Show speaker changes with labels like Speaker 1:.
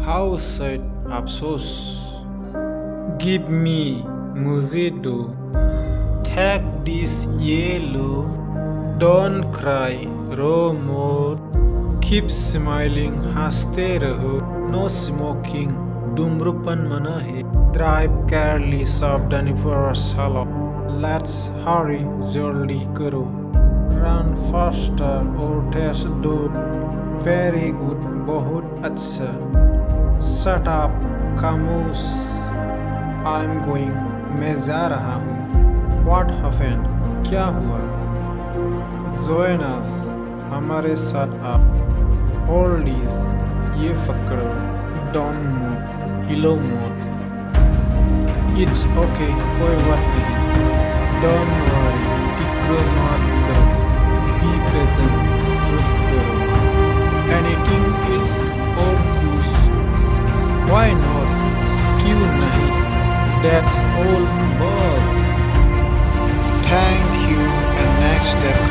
Speaker 1: How said Afsos? Give me music. Take this yellow. Don't cry, row more. Keep smiling, हंसते रहो. No smoking, धूम्रपान मना है. Drive carefully, सावधानी for salo. Let's hurry, जल्दी करो. Run faster or test do. Very good, बहुत अच्छा. Shut up, खामोश. I'm going, मैं जा रहा हूँ. What happened? क्या हुआ? Join us, हमारे साथ आप. Hold this, ये पकड़ो. Don't move, हिलो मत. It's okay, कोई बात नहीं. Don't worry, फिक्र मत करो. Be present, शुरू करो. Anything else or push? Why not? क्यों नहीं? That's all, boss.